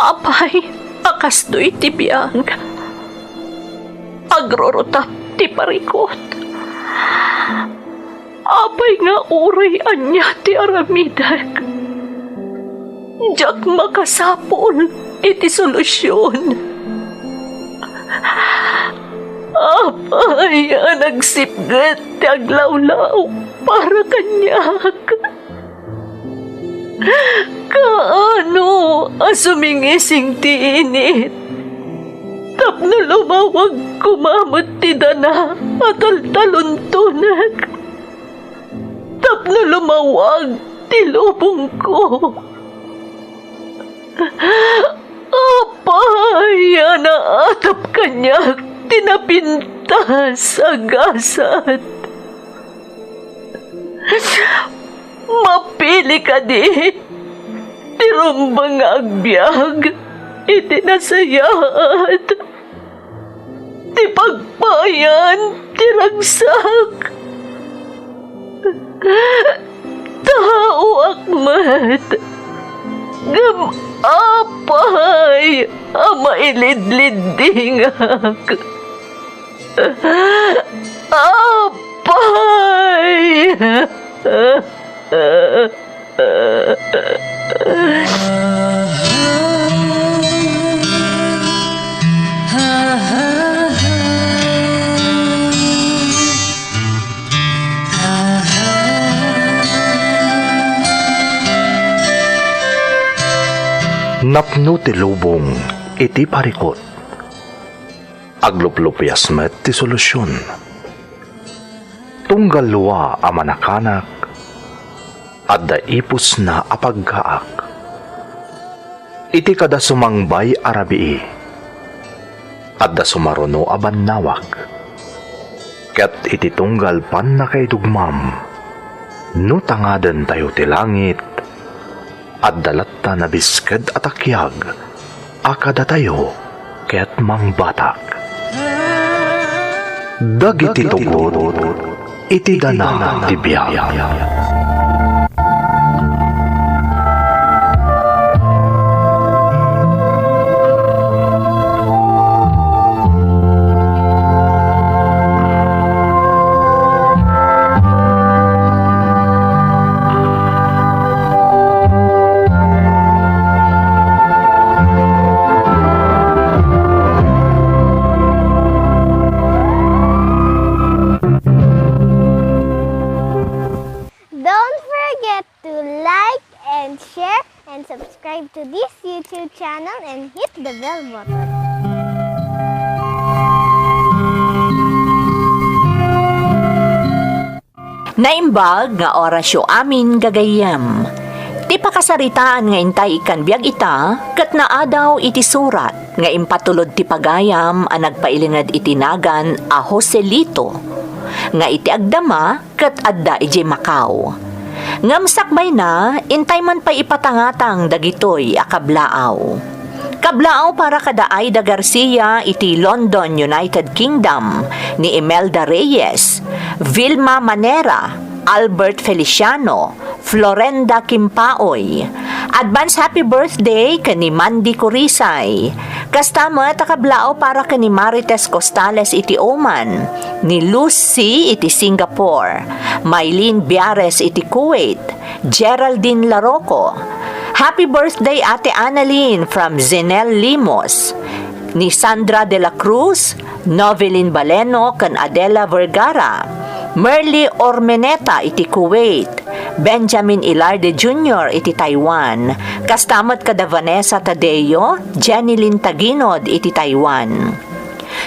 Apay, akastoy ti biyang. Agrorotap ti parikot. Apay nga uray anya ti aramidak. Diyak makasapol iti solusyon. Apay, nagsipgat ti aglawlaw para kanyak. Kaano asumingising ti init? Tapno lumawag kumamot ti dana at altaluntunag. Tapno lumawag ti lubong ko. Apay, naatap kanyak tinapintas agasat. Mapili ka di, tirumbang agbyag, itinasayat, ti pagpayan, tiragsak. Tao akmat, gam apay, mailidlidingak. Apay! Napno ti lubong iti parikot. Agluplupyas met ti solusyon. Tunggal luwa a manakanak at daipos na apagkaak. Iti kada sumangbay arabii at da sumaruno aban nawak. Ket iti tunggal pan na kay dugmam no tangaden tayo ti langit at dalatta na bisked at akyag akada tayo ket mangbatak. Dagiti tugod iti dana ti biyag. Don't forget to like and share and subscribe to this YouTube channel and hit the bell button. Naimbag nga orasyo amin gagayam. Ti pakasaritaan nga intay ikan biyag ita, kat naadaw iti surat nga impatulod ti pagayam a nagpailingad itinagan a Joselito. Nga iti agdama kat adda iti Macau. Ngamsakbay na, intay man pa ipatangatang dagitoy a kablaaw. Kablaaw para kada Aida Garcia iti London, United Kingdom, ni Imelda Reyes, Vilma Manera, Albert Feliciano, Florenda Kimpaoy. Advance happy birthday kani Mandy Corisay. Kastama takablao para kani Marites Costales iti Oman, ni Lucy iti Singapore, Maylene Biares iti Kuwait, Geraldine Laroco. Happy birthday Ate Annalyn from Zenel Limos, ni Sandra de la Cruz, Novelyn Baleno kan Adela Vergara, Merly Ormeneta iti Kuwait, Benjamin Ilarde Jr. iti Taiwan, kastamat kada Vanessa Tadeo, Jenilyn Taginod iti Taiwan.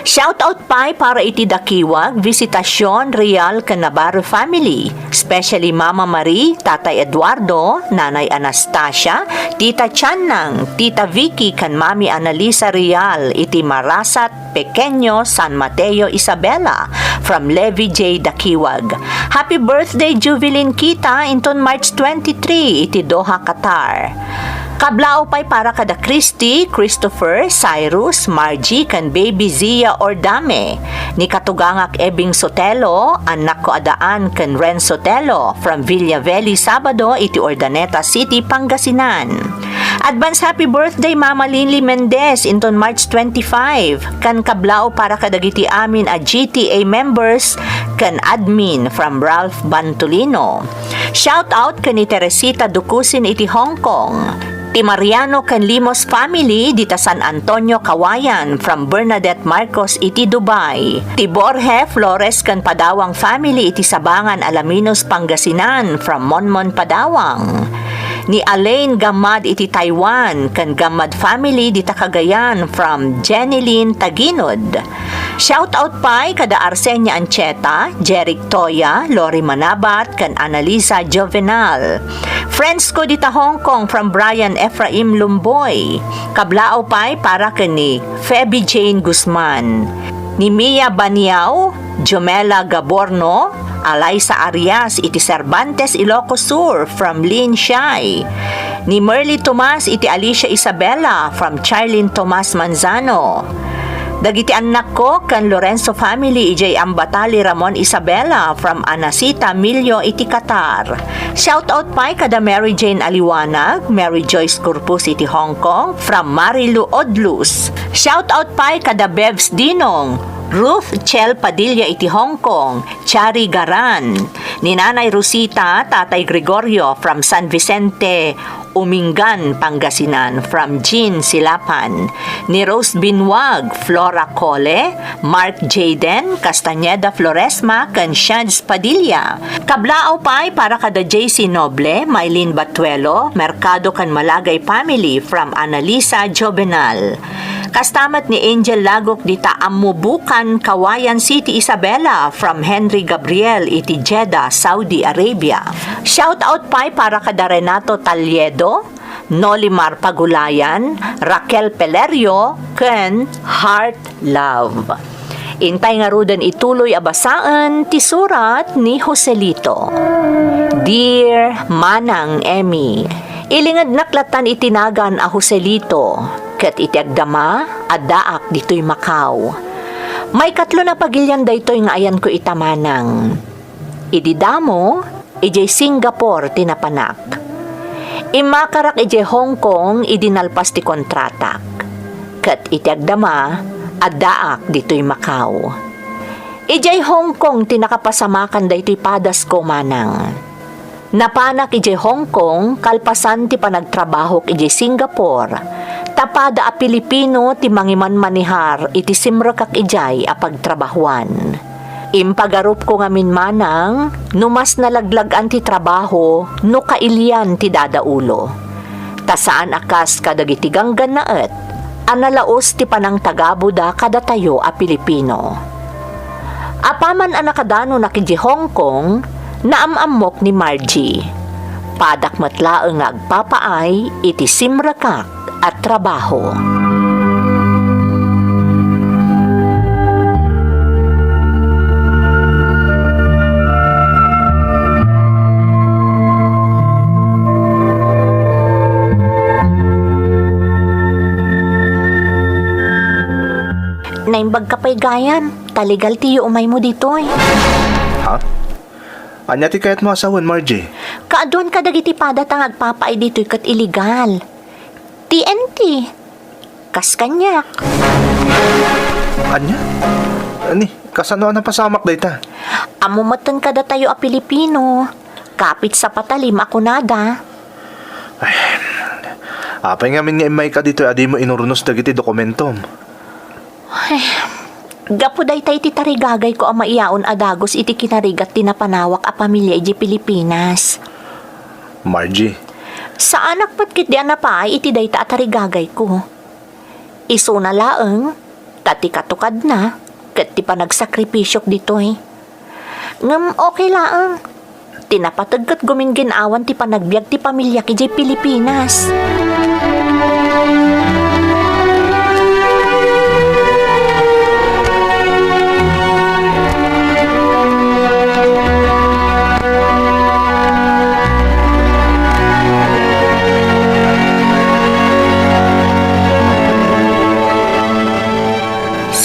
Shoutout pa para iti dakiwag, visitasyon real kan Navarro family, especially Mama Marie, Tatay Eduardo, Nanay Anastasia, Tita Chanang, Tita Vicky kan Mami Analisa Real, iti Marasat, Pequeño, San Mateo, Isabela, from Levi J. Dakiwag. Happy birthday Jubilin Kita, inton March 23, iti Doha, Qatar. Kablao pa'y para kada Christy, Christopher, Cyrus, Margie, kan baby Zia Ordame. Ni katugangak Ebing Sotelo, anak ko adaan kan Ren Sotelo from Villa Valley, Sabado, iti Urdaneta City, Pangasinan. Advance happy birthday Mama Linly Mendez inton March 25. Kan kablao para kadagiti amin a GTA members kan admin from Ralph Bantolino. Shout out kan ni Teresita Dukusin iti Hong Kong. Ti Mariano kan Limos family dita San Antonio Kawayan from Bernadette Marcos iti Dubai. Ti Borje Flores kan Padawang family iti Sabangan Alaminos Pangasinan from Monmon Padawang. Ni Alain Gamad iti Taiwan kan Gamad family dita Cagayan from Jenilyn Taginod. Shout out pa'y kada Arsenia Ancheta, Jeric Toya, Lori Manabat kan Analisa Jovenal. Friends ko dita Hong Kong from Brian Ephraim Lumboy. Kablao pa'y para kani Feby Jane Guzman. Ni Mia Baniao, Jomela Gaborno, Alaysa Arias iti Cervantes Ilocos Sur from Lin Shai. Ni Merly Tomas iti Alicia Isabella from Charlene Tomas Manzano. Dagiti anak ko kan Lorenzo family ijay Ambatali Ramon Isabella from Anasita Milyo iti Qatar. Shout out pa'y kada Mary Jane Aliwanag, Mary Joyce Corpus iti Hong Kong from Marilu Odlus. Shout out pa'y kada Bevs Dinong, Ruth Chel Padilla iti Hong Kong, Chari Garan, ni Nanay Rosita, Tatay Gregorio from San Vicente, Umingan, Pangasinan from Jean Silapan, ni Rose Binwag, Flora Cole, Mark Jaden, Castañeda Floresma, kan Shads Padilla. Kablao pa'y para kada JC Noble, Maylin Batuelo, Mercado kan Malagay family from Analisa Jovenal. Kastamat ni Angel Lagok dita Amubukan, Kawayan City, Isabela from Henry Gabriel iti Jeddah, Saudi Arabia. Shout out pa'y para kada Renato Taliedo, Nolimar Pagulayan, Raquel Pelerio, ken Heart Love. Intay nga rudan ituloy abasaan ti surat ni Joselito. Dear Manang Emmy, ilingad naklatan itinagan a Joselito, ket iti agdama addaak ditoy Macau. May katlo na pagilyan daytoy nga ayan ko itamanang. Ididamo, ijay Singapore tinapanak. Imakarak ijay Hong Kong idinalpas ti kontratak. Ket iti agdama addaak ditoy Macau. Ijay Hong Kong tinakapasamakan daytoy padas ko manang. Napanak ijay Hong Kong kalpasan ti panagtrabaho ijay Singapore. Tapada a Pilipino ti mangiman manihar iti simrakak ijay a pagtrabahuan. Impagarup ko nga manang numas nalaglagan ti trabaho no kailian ti dadaulo. Tasaan akas kadagiti ganggan naet analaos ti panang tagabuda kada tayo a Pilipino. Apaman a nakadano na kiji Hong Kong naamamok ni Margie. Padak matlaeng nga agpapaay iti simrakak at trabaho. Naimbag ka pa'y gayan, taligal tiyo umay mo dito eh. Ha? Anya ti kayat mo asawan, Margie? Kaadun ka dagiti padatang agpapaay dito'y kat illegal. TNT. Kas kanyak. Anya? Ani, kasano na pasamak dayta? Amumatan kada tayo a Pilipino. Kapit sa patalim ako nada. Apay nga min nga imay ka dito adi mo inurunos dagiti dokumentom. Gapo day tayo ti tarigagay ko ang maiyaon adagos iti kinarigat tinapanawak a pamilya iti Pilipinas. Margie, Sa anak patkit di anapay iti day ta tarigagay ko. Iso na laeng, tati katukad na, kat ti panagsakripisyok ditoy. Ngam okay laeng, tinapatag kat guminginawan ti panagbiag ti pamilya ki Pilipinas.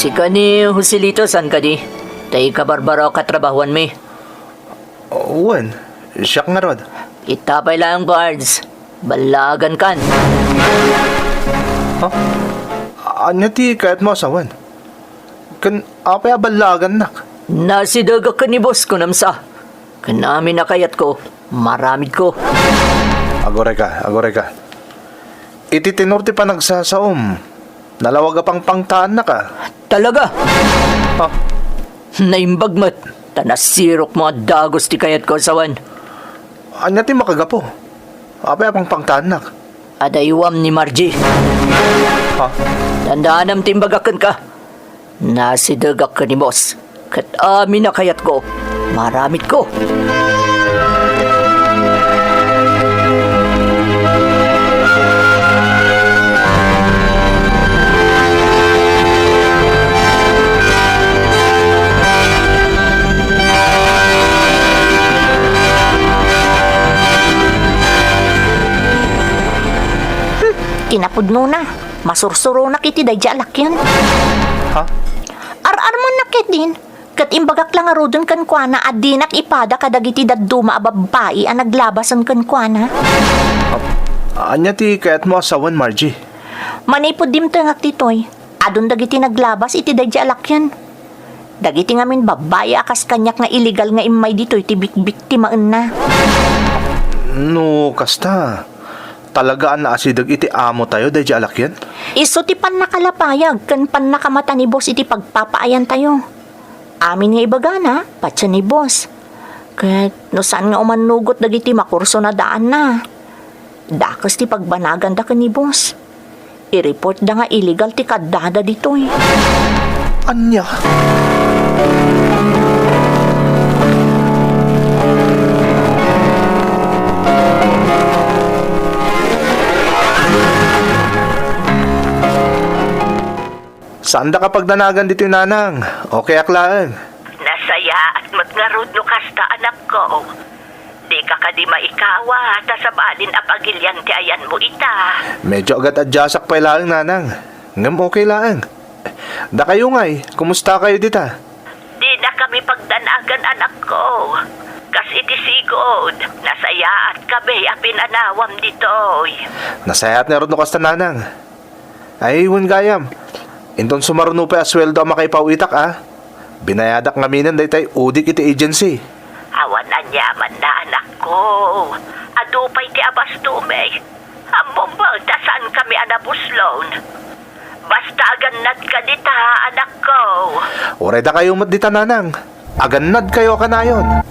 Si kani Joselito, san ka di? Tay ka barbaro katrabahuan mi. Wan, siya nga rod. Itapay lang guards. Balagan kan. Anya ti kahit mo asawan. Kan apay abalagan nak. Nasidaga ka ni boss ko namsa. Kanami nakayat ko. Maramid ko. Agore ka. Iti tinor ti pa nagsasaom. Nalawaga pang pangtaan na ka. Talaga? Ha? Naimbagmat. Tanasirok mga dagos ti kayat ko asawan. Anya ti makagapo. Apay pang pangtaan nak. Adayuam ni Margie. Ha? Tandaan am timbagakan ka. Nasidagak ka ni boss. Kat amin na kayat ko. Maramit ko. Kinapudno na. Masursuro na kiti dadya alakyan. Ha? Ar-ar mo na din. Kat imbagak lang arodon kan kuana at dinak ipada kadagiti dadduma ababae ang naglabasan kan kuana. Anya ti kahit mo asawan, Margie. Manipod dim tangak titoy. Adon dagiti naglabas iti dadya alakyan. Dagiti ngamin babae akas kanyak nga illegal nga imay ditoy ti biktimaan na. No, kasta. Talagaan na asidag iti amo tayo dahil alakyan? Iso ti pan nakalapayag kan pan nakamata ni boss iti pagpapaayan tayo. Amin nga ibagana, patsa ni boss. Kahit no saan nga umanugot dagiti makurso na daan na. Dakas ti pagbanagan da ka ni boss. I-report da nga illegal ti kadada ditoy. Anya? Saan da kapag danagan dito yung nanang? Okay aklaan. Nasaya at magngarod no kasta anak ko. Di ka di maikawa, tasabalin apagilyan ti ayan mo ita. Medyo agad adyasak pa ilang nanang. Ngam okay lang. Da kayo ngay, kumusta kayo dita? Di na kami pagdanagan anak ko. Kas iti sigod, nasaya at kabe apin anawam ditoy. Nasayat na ron no kasta nanang. Ay, iwan gayam. Inton sumaruno pa asweldo ang makaipawitak Binayadak ngaminan day tay udik iti agency. Awan anyaman na anak ko. Adupay ti abastume. Among balta saan kami anabuslon. Basta agannad ka dita anak ko. Oray da kayo mat dita nanang. Agannad kayo kanayon.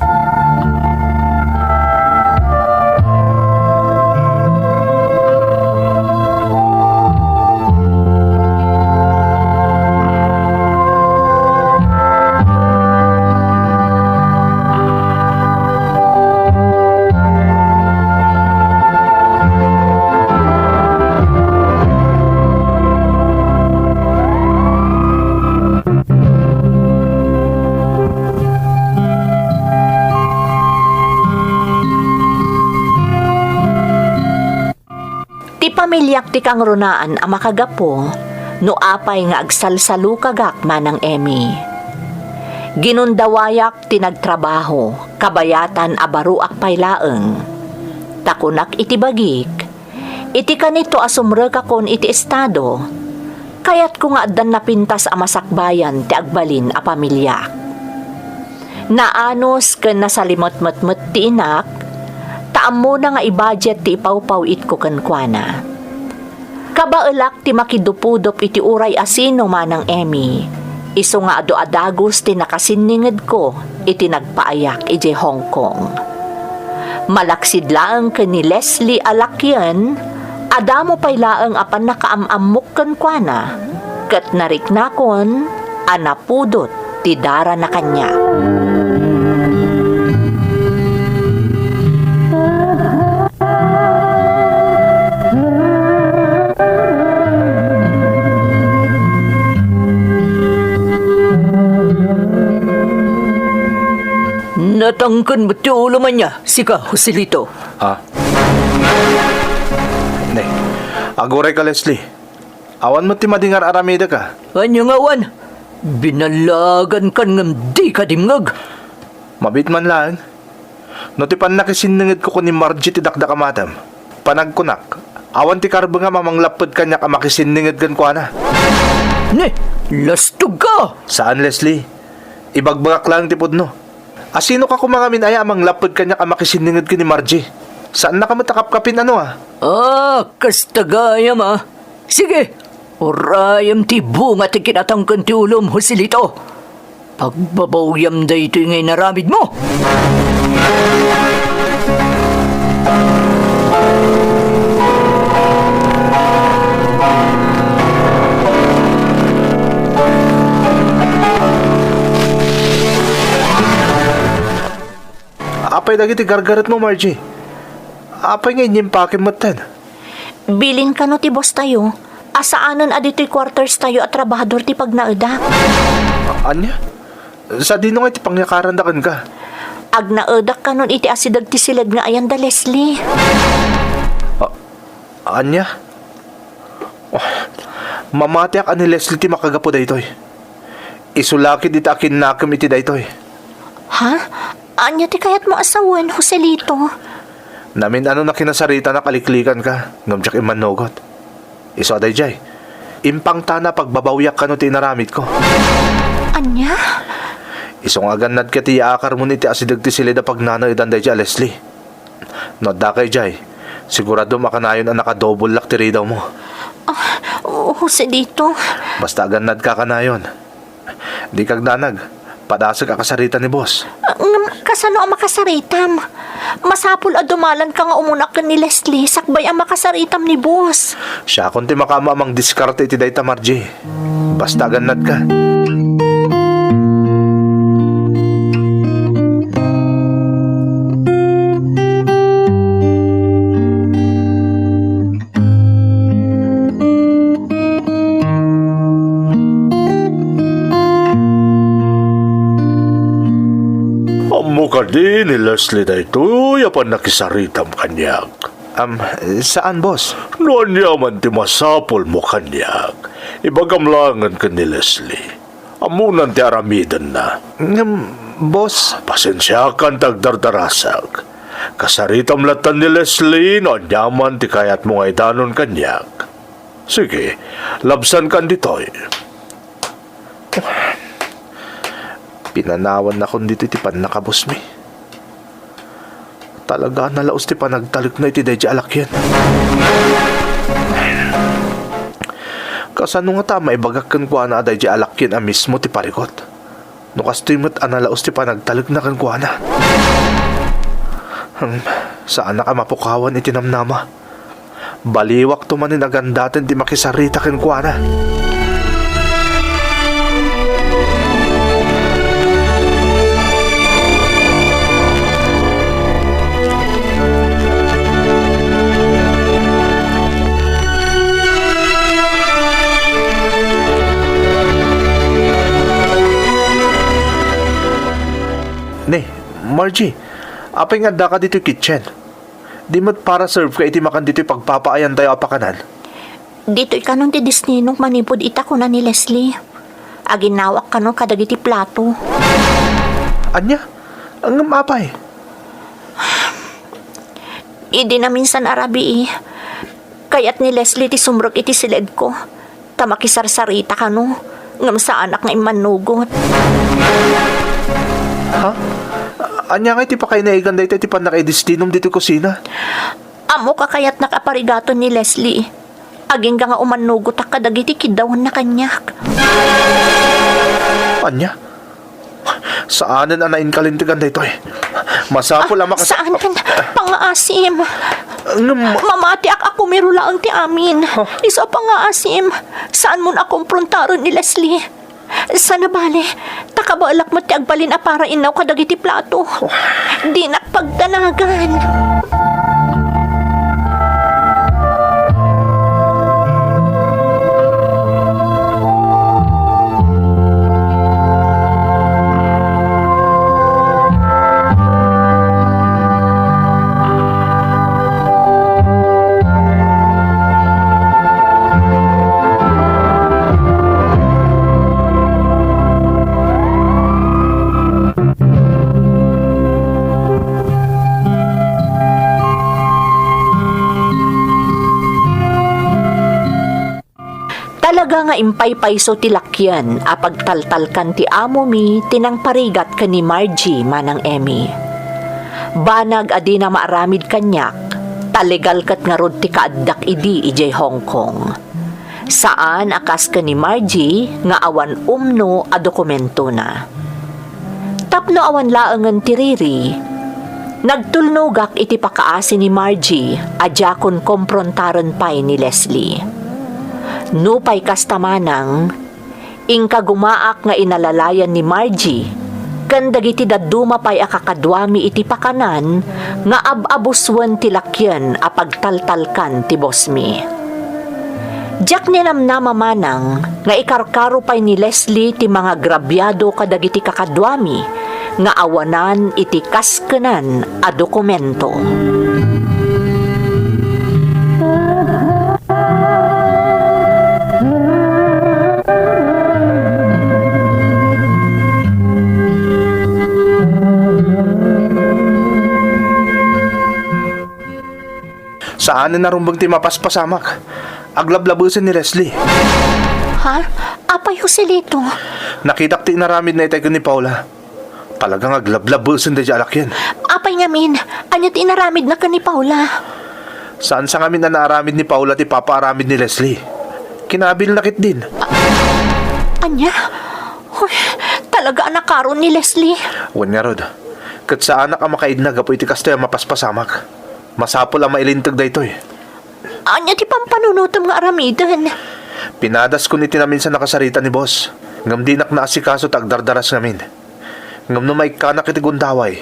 Pamilyak ti kang runaan ang makagapo, no apay nga agsalsalu kagak manang Emmy. Ginundawayak ti nagtrabaho, kabayatan abaruak paylaeng. Takunak iti bagik, iti kanito asumre kakon iti estado, kayat ko nga adan napintas a masakbayan ti agbalin a pamilyak. Naanos ken nasalimot-mot-mot ti inak, taam mo na nga i-budget ti ipawpaw it ko kankwana. Kabaelak ti makidupudop iti uray asino manang Emmy. Iso nga ado adagos ti nakasininged ko iti nagpaayak iti Hong Kong. Malaksid laeng ken ni Leslie Alakyan, adamo pay laeng apan nakaamamok kankwana. Ket nariknakon anapudot ti dara na kanya. Natangkan mo ti ulo man niya, sika, Joselito. Agore ka, Leslie. Awan mo ti madingar aramida ka. Anyo nga wan, Binalagan kan ngam di ka dimngag. Mabit man lang. No ti panakisiningid ko ni Margie ti dakda kamatam. Panagkunak. Awan ti karbo nga mamanglapod kanya ka makisiningid kan ko na. Ne, lastog ka. Saan, Leslie? Ibagbagak lang ti pudno. Asino ka kumangamin ay amanglapod kanya ka makisiningid ka ni Margie? Saan na ka matakapkapin ano ah? Kastagayam Sige, orayam ti bunga ti kinatangkan ti ulom Joselito. Pagbabawyam da ito ngay naramid mo. Apay dagiti gargaret mo, Margie. Apay nga inyempake mo tan. Bilin ka no ti boss tayo. Asaanan adito'y quarters tayo at trabahador ti pagnaeda. Anya? Sa dino nga iti pangyakarandakan ka. Agnaedak ka nun iti asidag ti silid nga ayan da Leslie. Anya? Oh, mamatiak ani Leslie ti makagapo daytoy. Isulakid iti akin nakam iti daytoy. Ha? Anya ti kayat mo asawan, Joselito? Namin ano na kinasarita na kaliklikan ka. Ngamjak imanogot. Iso aday jay. Impang tana pagbabawyak ka no ti naramit ko. Anya? Iso nga ganad ka ti akar mo ni ti asidag ti silida pagnana idan day jay Leslie. No da kay jay. Sigurado makanayon ang nakadouble lak ti ridaw mo. Joselito. Basta ganad ka kanayon. Di kag danag. Padasag akasarita ni boss. Kasano ang makasaritam? Masapul a dumalan ka nga umunak ka ni Leslie, sakbay ang makasaritam ni boss. Siya kunti makama amang diskarte iti dayta Margie. Basta ganad ka. Amo ka din ni Leslie na ito, yapan nakisaritam kanyak. Saan, boss? Noon yaman ti masapol mo kanyak. Ibagamlangan ka ni Leslie. Amunan ti aramidan na. Boss? Pasensya kan tagdardarasag. Kasaritam latan ni Leslie, noon yaman ti kayat mo nga idanon kanyak. Sige, labsan kan ditoy. Pinanawan na kung dito iti pan nakabos mi. Talaga nalaos ti panagtalik na iti deja alakyan. Kasano nga tama ibagak kan kuha na deja alakyan a mismo ti parikot. No kastoy mo't analaos ti panagtalik na kan kuha na. Saan na ka mapukawan iti namnama? Baliwak tumanin agandatan ti makisarita kan kuha na. Ne, Margie, apay nga da ka dito kitchen. Di mo't para serve ka iti makan dito pagpapaayan tayo apakanan. Dito'y kanon ti disninong manipod ita ko na ni Leslie. Aginawak kanon kadagiti plato. Anya? Ang mapay. Idi na minsan arabi Kayat ni Leslie ti sumrok iti silid ko. Tamakisarsarita kano. Ngam sa anak nga imanugot. Ha? Anya nga iti pa kayo naigan da iti pa nakaidistinum dito kusina? Amo ka kayat nakaparigato ni Leslie. Aging ka nga umanugot ak kadagiti kidawan na kanyak. Anya? Saanan anain kalintigan da ito eh? Masapol ang Saan kan? Pangaasim. Mamati ako mirulaang ti amin. Isa pangaasim. Saan mo na kumprontaron ni Leslie? Sana bale, takabalak mo ti agbalin a para inaw kadagiti plato. Di nakpagdanagan. Talaga nga impay-payso ti lakyan apag taltalkan ti amo mi tinang parigat ka ni Margie manang Emmy. Banag adi na maaramid kanyak, talegal kat nga rod ti kaaddak idi ijay Hong Kong. Saan akas ka ni Margie nga awan umno a dokumento na. Tapno awan laangan ti Riri, nagtulnogak iti pakaasi ni Margie adya kon komprontaran pay ni Leslie. Nupay kastamanang, ingka gumaak nga inalalayan ni Margie, kan dagiti daduma pay akakadwami iti pakanan, nga ababuswan ti lakyan apagtaltalkan ti boss mi. Diyak ninamnama manang, nga ikarkaro pay ni Leslie ti mga grabyado kadagiti kakadwami, nga awanan iti kaskanan a dokumento. Saan na narumbang ti mapaspasamak? Aglablabusin ni Leslie. Ha? Apay Joselito? Nakitak ti naramid na itay ko ni Paula. Talagang aglablabusin di alakyan. Apay ngamin, anyat inaramid na ka ni Paula. Saan sa ngamin na naaramid ni Paula ti papaaramid ni Leslie? Kinabil nakit din. Anya? Uy, talaga anak karon ni Leslie. Wan nga rod. Kat sa anak ang makaidnag apo iti kastoy ang mapaspasamak. Masapol ang mailintag da ito eh. Anya ti pampanunutom nga aramidan. Pinadas ko ni tinamin sa nakasarita ni boss. Ngam di nak naasikaso tagdardaras ngamin. Ngam no may kanak iti gundaway.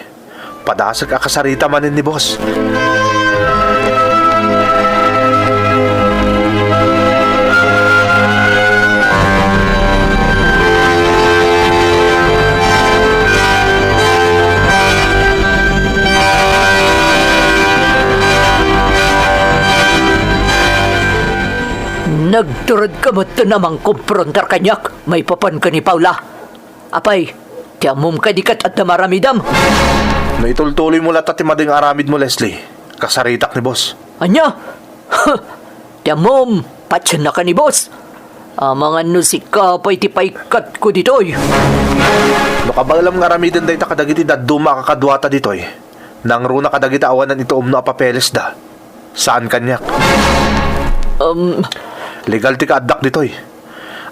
Padasag akasarita manin ni boss. Nagturad ka ba't namang kumprontar kanyak? May papan ka ni Paula. Apay, tiyamom ka dikat at namaramidam. Naitultuloy mo lahat at mading aramid mo, Leslie. Kasaritak ni boss. Anya? Tiyamom, patyan na ka ni boss. Mga nusika pa'y tipaykat ko ditoy. Nakabagalam nga ramidan dahi ta kadagiti daduma kakadwata ditoy. Nang runa kadagiti awanan ito umno apapeles da. Saan kanyak? Legal ti kaadak ditoy.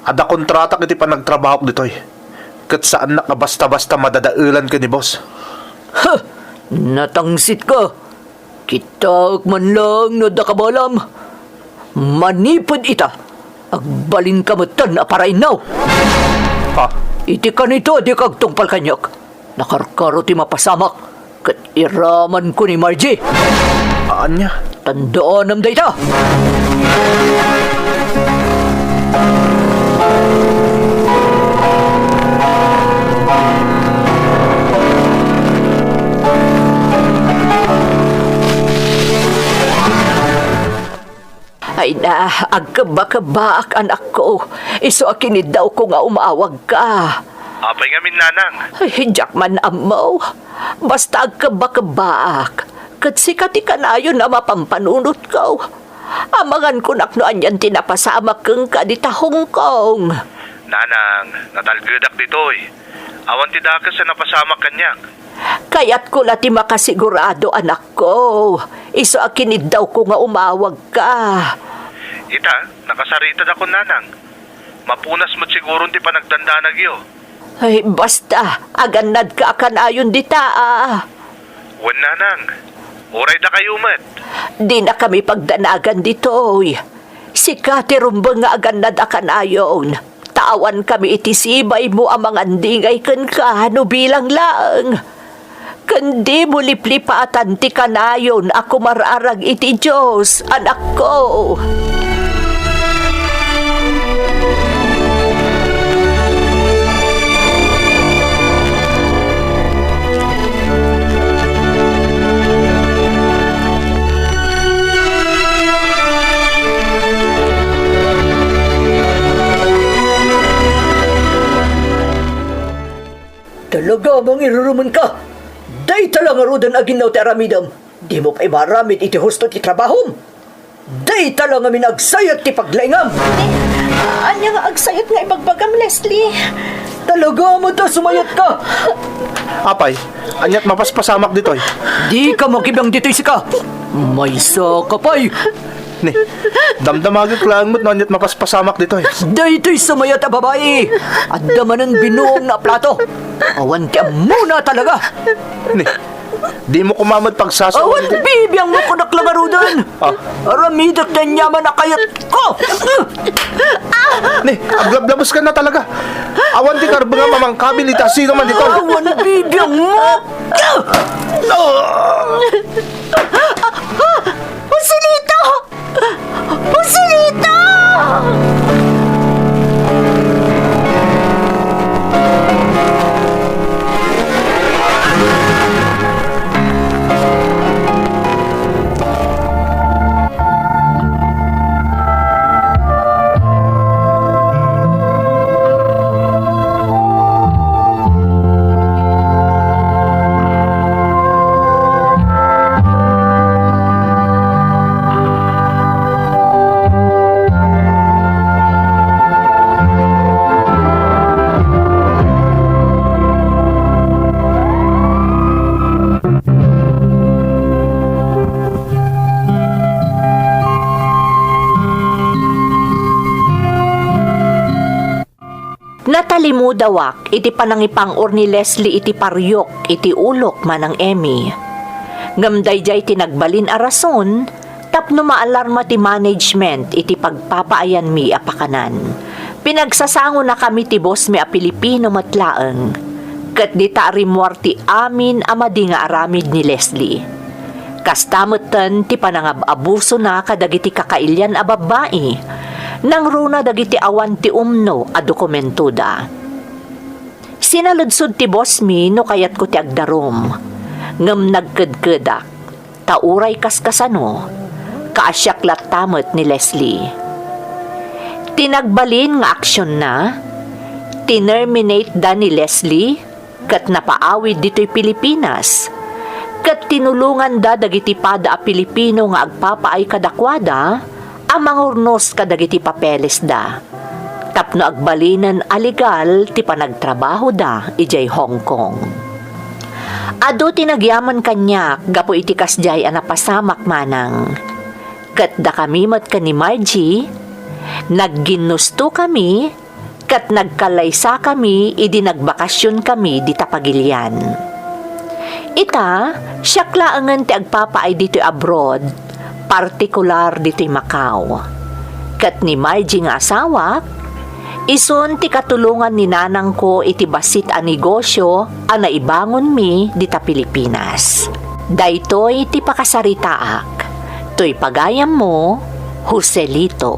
Ada kontrata kiti pa nagtrabaho ditoy. Kat saan na basta-basta madadailan ka ni boss. Ha! Natangsit ka. Kita man lang no da kabalam. Manipod ita. Agbalin ka matan aparain now. Ha? Iti ka nito di kagtungpal kanyak. Nakarkaro ti mapasamak. Kat iraman ko ni Margie. Aan niya? Tandaan am dayta. Ay na, agkaba-kabaak anak ko. Iso akinid daw ko nga umawag ka. Apay nga min nanang. Ay, Jackman amaw. Basta agkaba-kabaak. Kat sikati ka na yun na mapampanunot ko. Amangan ko naknoan yan tinapasamak kang kadita Hong Kong. Nanang, natalgadak ditoy. Awan ti dakas sa napasamak kanyak. Kaya't ko lati makasigurado anak ko. Iso akinid daw ko nga umawag ka. Ita, nakasarita da ko nanang. Mapunas mo't siguro ti panagdandanag yo. Ay, basta. Aganad ka akanayon dita Wan nanang, oray da kayo mat. Di na kami pagdanagan ditoy. Si Kati rumbang nga aganad akanayon. Tawan kami itisibay mo ang mga ndingay kan kahano bilang lang. Kandi mo liplipatan ti kanayon ako mararag iti Diyos, anak ko. Talaga bang iruruman ka? Day talang arudan aginaw ti aramidam. Di mo pa imaramid iti husto ti trabahom. Day lang amin agsayat ti paglaingam. Anya nga agsayot nga ibagbagam, Leslie. Talaga mo ta sumayat ka. Apay, anyat mapaspasamak ditoy. Di ka makibang dito'y sika. May sa kapay. Ni, damdamagit lang mo't na anyat mapaspasamak ditoy. Daytoy sumayat a babae. At damanan binuong na plato. Awan ka muna talaga. Ni, di mo kumamad pagsasawa. Awan bibiyang mo ko naklagarudan. Ah. Aramidak na nyaman na kayat ko. Ni, aglablabos ka na talaga. Awan di karba nga mamangkabil ita sino man dito. Awan bibiyang mo. Joselito! Joselito! Natalimudawak, iti panangipang ni Leslie iti paryok, iti ulok manang Emmy. Ngamday-jay tinagbalin a rason, tapno maalarma ti management iti pagpapaayan mi apakanan. Pinagsasango na kami ti boss mi a Pilipino matlaeng. Kat di taarimuar ti amin amadi nga aramid ni Leslie. Kastamutan ti panangab-abuso na kadagiti kakailyan a babae. Nang runa dagiti awan ti umno a dokumentuda. Sinaludsod ti boss mi no kayat ko ti agdarom. Ngem nagkedkedak. Tauray kaskasano. Kaasyak latamot ni Leslie. Tinagbalin nga aksyon na. Tinerminate da ni Leslie. Kat napaawid dito'y Pilipinas. Kat tinulungan da dagiti pada a Pilipino nga agpapaay kadakwada. Ang mangurnos kadagiti papeles da. Tapno agbalinan aligal ti panagtrabaho da ijay Hong Kong. Ado tinagyaman kanya gapo iti kasjay anapasamak manang. Kat da kami mat ka ni Margie, nagginusto kami, kat nagkalaysa kami idi nagbakasyon kami di tapagilyan. Ita, syaklaangan ti agpapaay dito abroad, partikular dito'y Macau. Kat ni Margie nga asawa, ison ti katulungan ni nanang ko iti basit a negosyo a naibangon mi dita Pilipinas. Daytoy ti pakasaritaak. To'y pagayam mo, Joselito.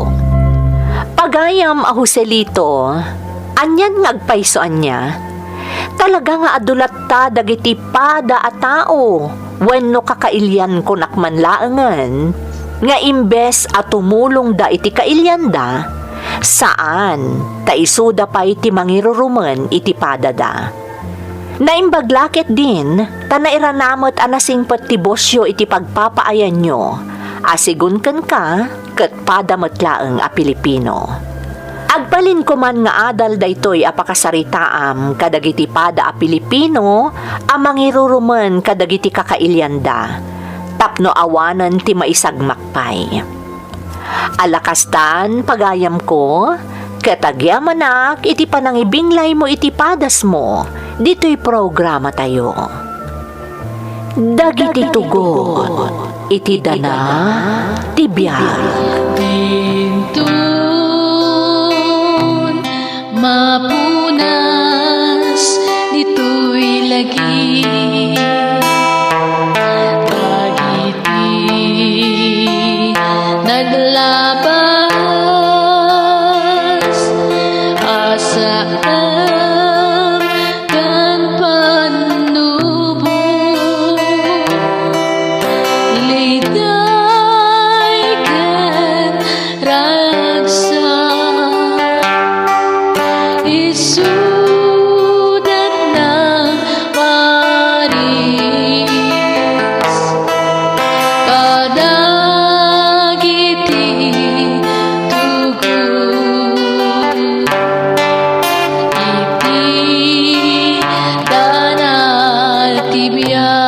Pagayam a Joselito, anyan nga agpaisoan niya. Talaga nga adulat ta dagiti pada a tao wenno kakailyan ko nakmanlaangan nga imbes at tumulong da iti kailyan da saan ta isuda pa iti mangiruruman iti pada da. Naimbaglakit din ta nairanamot anasingpet ti bosyo iti pagpapaayan nyo asigun ken ka ket pada metlaeng a Pilipino. Agbalin ko man nga adal daytoy apakasaritaam kadagiti pada a Pilipino a mangiruruman kadagiti kakailyanda tapno awanan ti maisagmakpay. Alakastan pagayam ko katagyamanak iti panangibinglay mo iti padas mo dito'y programa tayo. Dagiti tugot iti dana ti biag. Mapunas dito'y lagi Dagiti naglabas Asaan kan panubo Liday kan ragsa Jesus. tibiyay